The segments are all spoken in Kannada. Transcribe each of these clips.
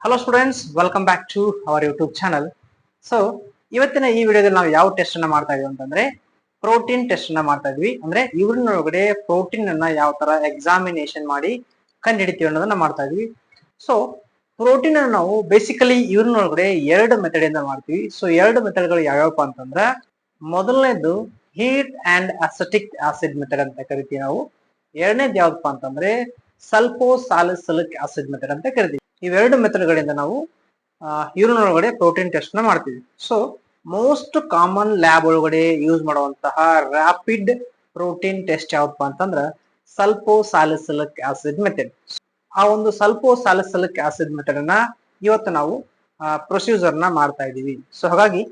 Hello students, welcome back to our YouTube channel. So ಇವತ್ತಿನ ಈ ವಿಡಿಯೋದಲ್ಲಿ ನಾವು ಯಾವ ಟೆಸ್ಟ್ ಅನ್ನ ಮಾಡ್ತಾ ಇದೀವಿ ಅಂತಂದ್ರೆ ಪ್ರೋಟೀನ್ ಟೆಸ್ಟ್ ಅನ್ನ ಮಾಡ್ತಾ ಇದ್ವಿ. ಅಂದ್ರೆ ಯೂರಿನ್ ಒಳಗಡೆ ಪ್ರೋಟೀನ್ ಅನ್ನ ಯಾವ ತರ ಎಕ್ಸಾಮಿನೇಷನ್ ಮಾಡಿ ಕಂಡು ಹಿಡಿತೀವಿ ಅನ್ನೋದನ್ನ ಮಾಡ್ತಾ ಇದ್ವಿ. ಸೊ ಪ್ರೋಟೀನ್ ಅನ್ನು ನಾವು ಬೇಸಿಕಲಿ ಯೂರಿನ್ ಒಳಗಡೆ ಎರಡು ಮೆಥಡ್ ಇಂದ ಮಾಡ್ತೀವಿ. ಸೊ ಎರಡು ಮೆಥಡ್ ಗಳು ಯಾವ್ಯಾವಪ್ಪ ಅಂತಂದ್ರೆ ಮೊದಲನೇದು heat and acetic acid method ಅಂತ ಕರಿತೀವಿ ನಾವು. ಎರಡನೇದು ಯಾವ್ದಪ್ಪ ಅಂತಂದ್ರೆ ಸಲ್ಫೋಸಾಲಿಸಿಲಿಕ್ ಆಸಿಡ್ ಮೆಥಡ್ ಅಂತ ಕರಿತೀವಿ. ಇವೆರಡು ಮೆಥಡ್ ಗಳಿಂದ ನಾವು ಯೂರಿನ್ ಒಳಗಡೆ ಪ್ರೋಟೀನ್ ಟೆಸ್ಟ್ ನ ಮಾಡ್ತೀವಿ. ಸೊ ಮೋಸ್ಟ್ ಕಾಮನ್ ಲ್ಯಾಬ್ ಒಳಗಡೆ ಯೂಸ್ ಮಾಡುವಂತಹ ರ್ಯಾಪಿಡ್ ಪ್ರೋಟೀನ್ ಟೆಸ್ಟ್ ಯಾವ್ದಪ್ಪ ಅಂತಂದ್ರ ಸಲ್ಫೋಸಾಲಿಸಿಲಿಕ್ ಆಸಿಡ್ ಮೆಥಡ್. ಆ ಒಂದು ಸಲ್ಫೋಸಾಲಿಸಿಲಿಕ್ ಆಸಿಡ್ ಮೆಥಡ್ ಅನ್ನ ಇವತ್ತು ನಾವು ಪ್ರೊಸೀಜರ್ ನ ಮಾಡ್ತಾ ಇದೀವಿ. ಸೊ ಹಾಗಾಗಿ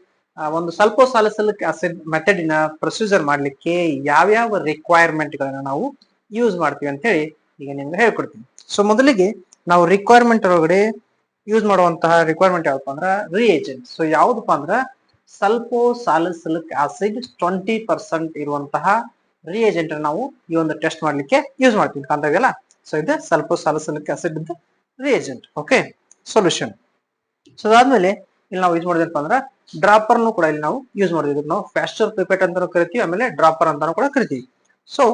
ಒಂದು ಸಲ್ಫೋಸಾಲಿಸಿಲಿಕ್ ಆಸಿಡ್ ಮೆಥಡಿನ ಪ್ರೊಸೀಜರ್ ಮಾಡ್ಲಿಕ್ಕೆ ಯಾವ್ಯಾವ ರಿಕ್ವೈರ್ಮೆಂಟ್ ಗಳನ್ನ ನಾವು ಯೂಸ್ ಮಾಡ್ತೀವಿ ಅಂತ ಹೇಳಿ ಈಗ ನಿಮ್ಗೆ ಹೇಳ್ಕೊಡ್ತೀನಿ. ಸೊ ಮೊದಲಿಗೆ ನಾವು ರಿಕ್ವೈರ್ಮೆಂಟ್ ಒಳಗಡೆ ಯೂಸ್ ಮಾಡುವಂತಹ ರಿಕ್ವೈರ್ಮೆಂಟ್ ಯಾವಪ್ಪ ಅಂದ್ರ ರಿಯೇಜೆಂಟ್. ಸೊ ಯಾವ್ದಪ್ಪ ಅಂದ್ರ ಸಲ್ಫೋಸಾಲಿಸಿಲಿಕ್ ಆಸಿಡ್ 20% ಇರುವಂತಹ ರಿಯೇಜೆಂಟ್ ನಾವು ಈ ಒಂದು ಟೆಸ್ಟ್ ಮಾಡ್ಲಿಕ್ಕೆ ಯೂಸ್ ಮಾಡ್ತೀವಿ ಕಾಣ್ತಾ ಇದೆಯಲ್ಲ. ಸೊ ಇದು sulfosalicylic acid reagent. Okay, solution. So ಅದಾದ್ಮೇಲೆ ಇಲ್ಲಿ ನಾವು ಯೂಸ್ ಮಾಡಿದ್ರಪ್ಪ ಅಂದ್ರ ಡ್ರಾಪರ್ ಕೂಡ ಇಲ್ಲಿ ನಾವು ಯೂಸ್ ಮಾಡಿದ್ವಿ. ನಾವು ಫ್ಯಾಸ್ಟರ್ ಪಿಪೆಟ್ ಅಂತ ಕರಿತೀವಿ, ಆಮೇಲೆ ಡ್ರಾಪರ್ ಅಂತಾನು ಕೂಡ ಕರಿತೀವಿ. ಸೊ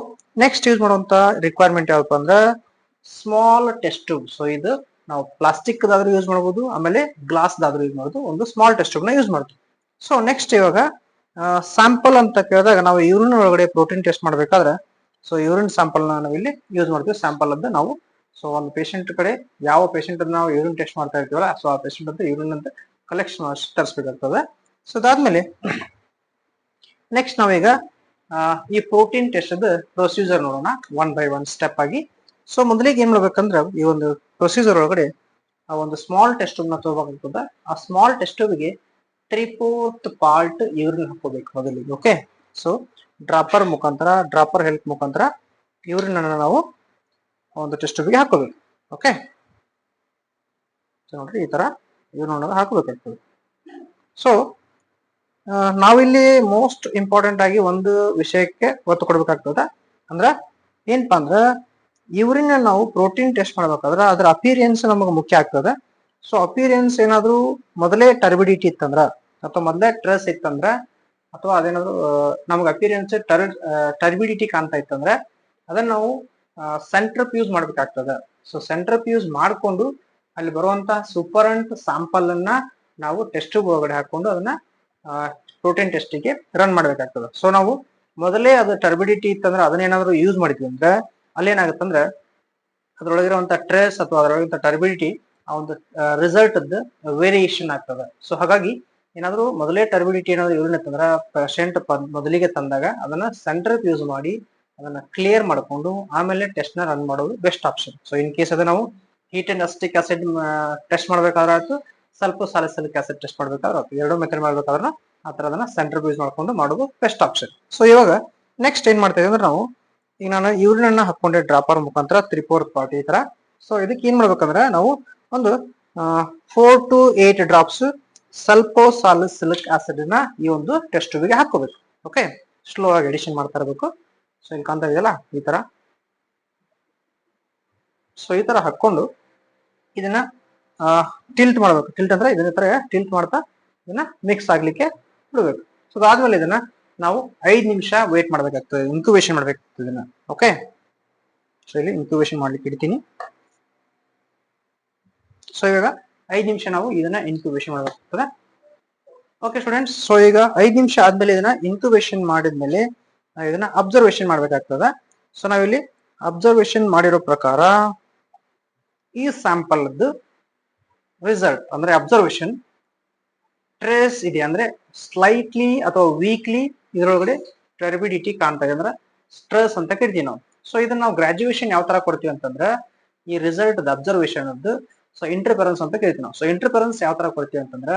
ನೆಕ್ಸ್ಟ್ ಯೂಸ್ ಮಾಡುವಂತ ರಿಕ್ವೈರ್ಮೆಂಟ್ ಯಾವಪ್ಪ ಅಂದ್ರ ಸ್ಮಾಲ್ ಟೆಸ್ಟ್ ಟ್ಯೂಬ್. ಸೊ ಇದು ನಾವು ಪ್ಲಾಸ್ಟಿಕ್ ದಾದ್ರೂ ಯೂಸ್ ಮಾಡಬಹುದು, ಆಮೇಲೆ ಗ್ಲಾಸ್ ದಾದ್ರೂ ಯೂಸ್ ಮಾಡಬಹುದು. ಒಂದು ಸ್ಮಾಲ್ ಟೆಸ್ಟ್ ಟ್ಯೂಬ್ ನ ಯೂಸ್ ಮಾಡ್ತೀವಿ. ಸೊ ನೆಕ್ಸ್ಟ್ ಇವಾಗ ಸ್ಯಾಂಪಲ್ ಅಂತ ಕೇಳಿದಾಗ ನಾವು ಯೂರಿನ್ ಒಳಗಡೆ ಪ್ರೋಟೀನ್ ಟೆಸ್ಟ್ ಮಾಡ್ಬೇಕಾದ್ರೆ ಸೊ ಯೂರಿನ್ ಸ್ಯಾಂಪಲ್ ನಾವು ಇಲ್ಲಿ ಯೂಸ್ ಮಾಡ್ತೀವಿ. ಸ್ಯಾಂಪಲ್ ಅಂತ ನಾವು ಸೊ ಒಂದು ಪೇಷಂಟ್ ಕಡೆ ಯಾವ ಪೇಷಂಟ್ ಅನ್ನ ನಾವು ಯೂರಿನ್ ಟೆಸ್ಟ್ ಮಾಡ್ತಾ ಇರ್ತೀವಲ್ಲ, ಸೊ ಆ ಪೇಷಂಟ್ ಅಂತ ಯೂರಿನ್ ಅಂತ ಕಲೆಕ್ಷನ್ ತರಿಸ್ಬೇಕಾಗ್ತದೆ. ಸೊ ಅದಾದ್ಮೇಲೆ ನೆಕ್ಸ್ಟ್ ನಾವೀಗ ಈ ಪ್ರೋಟೀನ್ ಟೆಸ್ಟ್ ಪ್ರೊಸೀಜರ್ ನೋಡೋಣ ಒನ್ ಬೈ ಒನ್ ಸ್ಟೆಪ್ ಆಗಿ. ಸೊ ಮೊದಲಿಗೆ ಏನ್ ಮಾಡ್ಬೇಕಂದ್ರೆ ಈ ಒಂದು ಪ್ರೊಸೀಜರ್ ಒಳಗಡೆ ಆ ಒಂದು ಸ್ಮಾಲ್ ಟೆಸ್ಟ್ ಟ್ಯೂಬ್ ನ ತಗೋಬೇಕಾಗ್ತದೆ. ಆ ಸ್ಮಾಲ್ ಟೆಸ್ಟ್ ಟ್ಯೂಬ್ಗೆ 3/4 ಪಾರ್ಟ್ ಯೂರಿನ್ ಹಾಕೋಬೇಕು ಮೊದಲಿಗೆ. ಓಕೆ, ಸೊ ಡ್ರಾಪರ್ ಹೆಲ್ಪ್ ಮುಖಾಂತರ ಯೂರಿನ್ ಅನ್ನ ನಾವು ಒಂದು ಟೆಸ್ಟ್ ಟ್ಯೂಬ್ಗೆ ಹಾಕೋಬೇಕು. ಓಕೆ, ನೋಡ್ರಿ ಈ ತರ ಯೂರಿನ್ ಹಾಕೋಬೇಕಾಗ್ತದೆ. ಸೊ ನಾವಿಲ್ಲಿ ಮೋಸ್ಟ್ ಇಂಪಾರ್ಟೆಂಟ್ ಆಗಿ ಒಂದು ವಿಷಯಕ್ಕೆ ಒತ್ತು ಕೊಡ್ಬೇಕಾಗ್ತದ. ಅಂದ್ರ ಏನಪ್ಪಾ ಅಂದ್ರ ಯೂರಿನ್ ನಾವು ಪ್ರೋಟೀನ್ ಟೆಸ್ಟ್ ಮಾಡ್ಬೇಕಾದ್ರೆ ಅದ್ರ ಅಪಿರಿಯನ್ಸ್ ನಮಗೆ ಮುಖ್ಯ ಆಗ್ತದೆ. ಸೊ ಅಪಿರಿಯನ್ಸ್ ಏನಾದ್ರು ಮೊದಲೇ ಟರ್ಬಿಡಿಟಿ ಇತ್ತಂದ್ರ ಅಥವಾ ಮೊದಲೇ ಟ್ರೆಸ್ ಇತ್ತಂದ್ರ ಅಥವಾ ಅದೇನಾದ್ರು ನಮ್ಗೆ ಅಪಿರಿಯನ್ಸ್ ಟರ್ಬಿಡಿಟಿ ಕಾಣ್ತಾ ಇತ್ತಂದ್ರೆ ಅದನ್ನ ನಾವು ಸೆಂಟ್ರಿಫ್ಯೂಸ್ ಮಾಡ್ಬೇಕಾಗ್ತದೆ. ಸೊ ಸೆಂಟ್ರಿಫ್ಯೂಸ್ ಮಾಡ್ಕೊಂಡು ಅಲ್ಲಿ ಬರುವಂತಹ ಸೂಪರೆಂಟ್ ಸ್ಯಾಂಪಲ್ ಅನ್ನ ನಾವು ಟೆಸ್ಟ್ ಟ್ಯೂಬ್ ಒಳಗಡೆ ಹಾಕೊಂಡು ಅದನ್ನ ಪ್ರೋಟೀನ್ ಟೆಸ್ಟಿಗೆ ರನ್ ಮಾಡ್ಬೇಕಾಗ್ತದೆ. ಸೊ ನಾವು ಮೊದಲೇ ಅದು ಟರ್ಬಿಡಿಟಿ ಇತ್ತಂದ್ರೆ ಅದನ್ನೇನಾದ್ರು ಯೂಸ್ ಮಾಡಿದ್ವಿ ಅಂದ್ರೆ ಅಲ್ಲೇನಾಗುತ್ತಂದ್ರೆ ಅದ್ರೊಳಗಿರುವಂತ ಟ್ರೇಸ್ ಅಥವಾ ಅದರೊಳಗಿಂತ ಟರ್ಬಿಡಿಟಿ ಆ ಒಂದು ರಿಸಲ್ಟ್ ವೇರಿಯೇಷನ್ ಆಗ್ತದೆ. ಸೊ ಹಾಗಾಗಿ ಏನಾದ್ರು ಮೊದಲೇ ಟರ್ಬಿಡಿಟಿ ಏನಾದ್ರು ಯೂರಿನ್ ಇತ್ತಂದ್ರೆ ಪೇಷಂಟ್ ಮೊದಲಿಗೆ ತಂದಾಗ ಅದನ್ನ ಸೆಂಟ್ರಿಫ್ ಯೂಸ್ ಮಾಡಿ ಅದನ್ನ ಕ್ಲಿಯರ್ ಮಾಡ್ಕೊಂಡು ಆಮೇಲೆ ಟೆಸ್ಟ್ ನ ರನ್ ಮಾಡೋದು best option. So in case ಅದು ನಾವು heat and acetic acid test ಮಾಡ್ಬೇಕಾದ್ರೆ ಆಯ್ತು, ಸಲ್ಫೋಸಾಲಿಸಿಲಿಕ್ ಆಸಿಡ್ ಟೆಸ್ಟ್ ಮಾಡ್ಬೇಕಾದ್ರೆ ಆಯ್ತು, ಎರಡು ಮೆಥಡ್ ಮಾಡ್ಬೇಕಾದ್ರೆ ಆ ತರ ಅದನ್ನ ಸೆಂಟ್ರಿಫ್ ಯೂಸ್ ಮಾಡ್ಕೊಂಡು ಮಾಡೋದು ಬೆಸ್ಟ್ ಆಪ್ಷನ್. ಸೊ ಇವಾಗ ನೆಕ್ಸ್ಟ್ ಏನ್ ಮಾಡ್ತಾ ಇದೀವಿ ಅಂದ್ರೆ ನಾವು ಈಗ ನಾನು ಯೂರಿನ್ ಅನ್ನ ಹಾಕೊಂಡೆ ಡ್ರಾಪರ್ ಮುಖಾಂತರ 3/4 ಪಾರ್ಟ್ ಈ ತರ. ಸೊ ಇದಕ್ಕೆ ಏನ್ ಮಾಡ್ಬೇಕಂದ್ರೆ ನಾವು ಒಂದು 4 to 8 ಡ್ರಾಪ್ಸ್ ಸಲ್ಫೋಸಾಲಿಸಿಲಿಕ್ ಆಸಿಡ್ ನ ಈ ಒಂದು ಟೆಸ್ಟ್ ಟ್ಯೂಬ್ಗೆ ಹಾಕೋಬೇಕು. ಓಕೆ, ಸ್ಲೋ ಆಗಿ ಎಡಿಷನ್ ಮಾಡ್ತಾ ಇರಬೇಕು. ಸೊ ಇಲ್ಲಿ ಕಾಣ್ತಾ ಇದೆಯಲ್ಲ ಈ ತರ. ಸೊ ಈ ತರ ಹಾಕೊಂಡು ಇದನ್ನ ಟಿಲ್ಟ್ ಮಾಡ್ಬೇಕು. ಟಿಲ್ಟ್ ಅಂದ್ರೆ ಇದನ್ನ ತರ ಟಿಲ್ಟ್ ಮಾಡ್ತಾ ಇದನ್ನ ಮಿಕ್ಸ್ ಆಗ್ಲಿಕ್ಕೆ ಬಿಡ್ಬೇಕು. ಸೊ ಅದಾದ್ಮೇಲೆ ಇದನ್ನ ನಾವು 5 ನಿಮಿಷ ವೇಟ್ ಮಾಡ್ಬೇಕಾಗ್ತದೆ, ಇನ್ಕ್ಯುಬೇಷನ್ ಮಾಡ್ಬೇಕಾಗ್ತದೆ ಇದನ್ನ. ಓಕೆ, ಸೊ ಇಲ್ಲಿ ಇನ್ಕ್ಯುಬೇಷನ್ ಮಾಡ್ಲಿಕ್ಕೆ ಇಡ್ತೀನಿ. ಸೊ ಇವಾಗ 5 ನಿಮಿಷ ನಾವು ಇದನ್ನ ಇನ್ಕ್ಯುಬೇಷನ್ ಮಾಡಬೇಕಾಗ್ತದೆ. ಓಕೆ ಸ್ಟೂಡೆಂಟ್ಸ್, ಸೊ ಈಗ 5 ನಿಮಿಷ ಆದ್ಮೇಲೆ ಇದನ್ನ ಇನ್ಕ್ಯುಬೇಷನ್ ಮಾಡಿದ್ಮೇಲೆ ಇದನ್ನ ಅಬ್ಸರ್ವೇಷನ್ ಮಾಡ್ಬೇಕಾಗ್ತದೆ. ಸೊ ನಾವಿಲ್ಲಿ ಅಬ್ಸರ್ವೇಷನ್ ಮಾಡಿರೋ ಪ್ರಕಾರ ಈ ಸ್ಯಾಂಪಲ್ ರಿಸಲ್ಟ್ ಅಂದ್ರೆ ಅಬ್ಸರ್ವೇಷನ್ ಟ್ರೇಸ್ ಇದೆ ಅಂದ್ರೆ ಸ್ಲೈಟ್ಲಿ ಅಥವಾ ವೀಕ್ಲಿ ಇದರೊಳಗಡೆ ಟರ್ಬಿಡಿಟಿ ಕಾಣ್ತಾ ಇದೆ ಅಂದ್ರೆ ಸ್ಟ್ರೆಸ್ ಅಂತ ಕರಿತೀವಿ ನಾವು. ಸೊ ಇದನ್ನ ನಾವು ಗ್ರಾಜುಯೇಷನ್ ಯಾವ ತರ ಕೊಡ್ತೀವಿ ಅಂತಂದ್ರೆ ಈ ರಿಸಲ್ಟ್ ಅಬ್ಸರ್ವೇಷನ್ ಸೊ ಇಂಟರ್ಫರೆನ್ಸ್ ಅಂತ ಕರಿತೀವಿ ನಾವು. ಸೊ ಇಂಟರ್ಫರೆನ್ಸ್ ಯಾವ ತರ ಕೊಡ್ತೀವಿ ಅಂತಂದ್ರೆ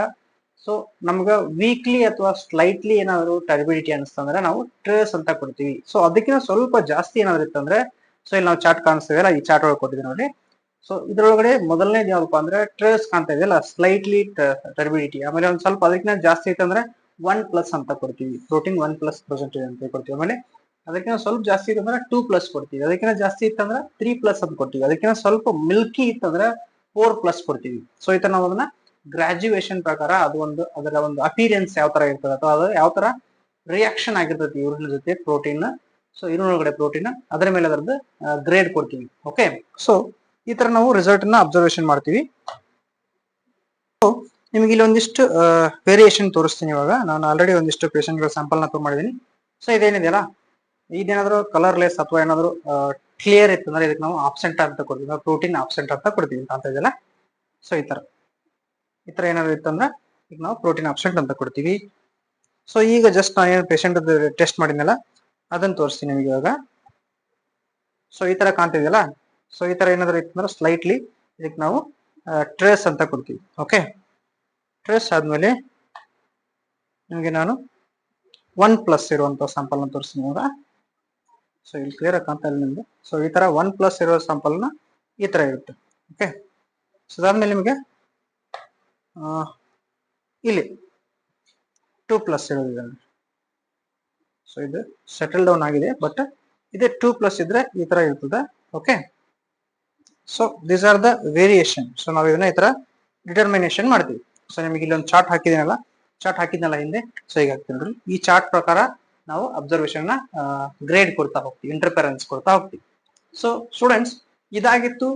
ಸೊ ನಮ್ಗ ವೀಕ್ಲಿ ಅಥವಾ ಸ್ಲೈಟ್ಲಿ ಏನಾದ್ರು ಟರ್ಬಿಡಿಟಿ ಅನಿಸ್ತಂದ್ರೆ ನಾವು ಟ್ರೇಸ್ ಅಂತ ಕೊಡ್ತೀವಿ. ಸೊ ಅದಕ್ಕಿಂತ ಸ್ವಲ್ಪ ಜಾಸ್ತಿ ಏನಾದ್ರು ಇತ್ತಂದ್ರೆ ಸೊ ಇಲ್ಲಿ ನಾವು ಚಾರ್ಟ್ ಕಾಣಿಸ್ತೀವಲ್ಲ, ಈ ಚಾರ್ಟ್ ಒಳಗೆ ಕೊಟ್ಟಿದ್ದೀವಿ ನೋಡಿ. ಸೊ ಇದ್ರೊಳಗಡೆ ಮೊದಲನೇದು ಯಾವಪ್ಪ ಅಂದ್ರೆ ಟ್ರೇಸ್ ಕಾಣ್ತಾ ಇದೆಯಲ್ಲ ಸ್ಲೈಟ್ಲಿ ಟರ್ಬಿಡಿಟಿ, ಆಮೇಲೆ ಒಂದ್ ಸ್ವಲ್ಪ ಅದಕ್ಕಿಂತ ಜಾಸ್ತಿ ಇತ್ತಂದ್ರೆ 1+ ಅಂತ ಕೊಡ್ತೀವಿ, ಪ್ರೋಟೀನ್ 1+% ಅಂತ ಕೊಡ್ತೀವಿ. ಆಮೇಲೆ ಅದಕ್ಕಿಂತ ಸ್ವಲ್ಪ ಜಾಸ್ತಿ ಇತ್ತಂದ್ರೆ 2+ ಕೊಡ್ತೀವಿ, ಅದಕ್ಕಿಂತ ಜಾಸ್ತಿ ಇತ್ತಂದ್ರೆ 3+ ಅಂತ ಕೊಡ್ತೀವಿ, ಅದಕ್ಕಿಂತ ಸ್ವಲ್ಪ ಮಿಲ್ಕಿ ಇತ್ತಂದ್ರೆ 4+ ಕೊಡ್ತೀವಿ. ಸೊ ಈ ತರ ನಾವು ಅದನ್ನ ಗ್ರಾಜುಯೇಷನ್ ಪ್ರಕಾರ ಅದು ಒಂದು ಅದರ ಒಂದು ಅಪಿರಿಯನ್ಸ್ ಯಾವ ತರ ಇರ್ತದೆ ಅಥವಾ ಅದು ಯಾವ ತರ ರಿಯಾಕ್ಷನ್ ಆಗಿರ್ತದೆ ಯೂರಿನ್ ಜೊತೆ ಪ್ರೋಟೀನ್. ಸೊ ಯೂರಿನ್ ಒಳಗಡೆ ಪ್ರೋಟೀನ್ ಅದರ ಮೇಲೆ ಅದರದ್ದು ಗ್ರೇಡ್ ಕೊಡ್ತೀವಿ. ಓಕೆ, ಸೊ ಈ ತರ ನಾವು ರಿಸಲ್ಟ್ ಅನ್ನ ಅಬ್ಸರ್ವೇಷನ್ ಮಾಡ್ತೀವಿ. ನಿಮಗೆ ಇಲ್ಲಿ ಒಂದಿಷ್ಟು ವೇರಿಯೇಷನ್ ತೋರಿಸ್ತೀನಿ. ಇವಾಗ ನಾನು ಆಲ್ರೆಡಿ ಒಂದಿಷ್ಟು ಪೇಷಂಟ್ ಗಳ ಸ್ಯಾಂಪಲ್ ನ ಮಾಡಿದೀನಿ. ಸೊ ಇದೇನಿದೆಯಲ್ಲ, ಇದೇನಾದ್ರು ಕಲರ್ಲೆಸ್ ಅಥವಾ ಏನಾದ್ರು ಕ್ಲಿಯರ್ ಇತ್ತು ಅಂದ್ರೆ ಇದಕ್ಕೆ ನಾವು ಆಬ್ಸೆಂಟ್ ಅಂತ ಕೊಡ್ತೀವಿ, ಪ್ರೋಟೀನ್ ಆಬ್ಸೆಂಟ್ ಅಂತ ಕೊಡ್ತೀವಿ ಅಂತ ಇದೆಯಲ್ಲ. ಸೊ ಈ ತರ ಏನಾದ್ರು ಇತ್ತಂದ್ರೆ ಈಗ ನಾವು ಪ್ರೋಟೀನ್ ಆಬ್ಸೆಂಟ್ ಅಂತ ಕೊಡ್ತೀವಿ. ಸೊ ಈಗ ಜಸ್ಟ್ ನಾನು ಏನು ಪೇಷಂಟ್ ಟೆಸ್ಟ್ ಮಾಡಿದ್ನಲ್ಲ ಅದನ್ನ ತೋರಿಸ್ತೀನಿ ನಿಮಗೆ ಇವಾಗ. ಸೊ ಈ ತರ ಕಾಣ್ತಿದೆಯಲ್ಲ, ಸೊ ಈ ತರ ಏನಾದ್ರು ಇತ್ತಂದ್ರೆ ಸ್ಲೈಟ್ಲಿ ಇದಕ್ಕೆ ನಾವು ಟ್ರೇಸ್ ಅಂತ ಕೊಡ್ತೀವಿ. ಓಕೆ, ಟ್ರೇಸ್ ಆದ್ಮೇಲೆ ನಿಮಗೆ ನಾನು 1+ ಇರುವಂತ ಸ್ಯಾಂಪಲ್ ನ ತೋರಿಸ್ತೀನಿ ಇವಾಗ. ಸೊ ಇಲ್ಲಿ ಕ್ಲಿಯರ್ ಆಗಿ ಕಾಣ್ತಾ ಇಲ್ಲ ನಿಮ್ಗೆ. ಸೊ ಈ ತರ 1+ ಇರೋ ಸ್ಯಾಂಪಲ್ ನ ಈ ತರ ಇರುತ್ತೆ. ಓಕೆ, ಸೊ ಅದಾದ್ಮೇಲೆ ನಿಮಗೆ ಇಲ್ಲಿ 2+ ಇರೋದಿದೆ. ಸೊ ಇದು ಸೆಟಲ್ ಡೌನ್ ಆಗಿದೆ, ಬಟ್ ಇದೇ 2+ ಇದ್ರೆ ಈ ತರ ಇರ್ತದೆ. Okay, so these are the variation. So ನಾವು ಇದನ್ನ ಈ ತರ ಡಿಟರ್ಮಿನೇಷನ್ ಮಾಡ್ತೀವಿ. ಸೊ ನಿಮಗೆ ಇಲ್ಲೊಂದು ಚಾರ್ಟ್ ಹಾಕಿದ್ನಲ್ಲ ಹಿಂದೆ. ಸೊ ಈಗ ಹಾಕ್ತೀನಿ, ಈ ಚಾರ್ಟ್ ಪ್ರಕಾರ ನಾವು ಅಬ್ಸರ್ವೇಷನ್ ನ ಗ್ರೇಡ್ ಕೊಡ್ತಾ ಹೋಗ್ತೀವಿ, ಇಂಟರ್ಫರೆನ್ಸ್ ಕೊಡ್ತಾ ಹೋಗ್ತೀವಿ. ಸೊ ಸ್ಟೂಡೆಂಟ್ಸ್, ಇದಾಗಿತ್ತು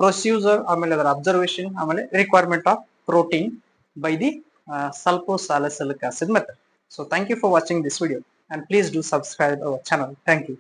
ಪ್ರೊಸೀಜರ್, ಆಮೇಲೆ ಅದರ ಅಬ್ಸರ್ವೇಷನ್, ಆಮೇಲೆ requirement of protein by the sulfosalicic acid method. So thank you for watching this video and please do subscribe our channel. Thank you.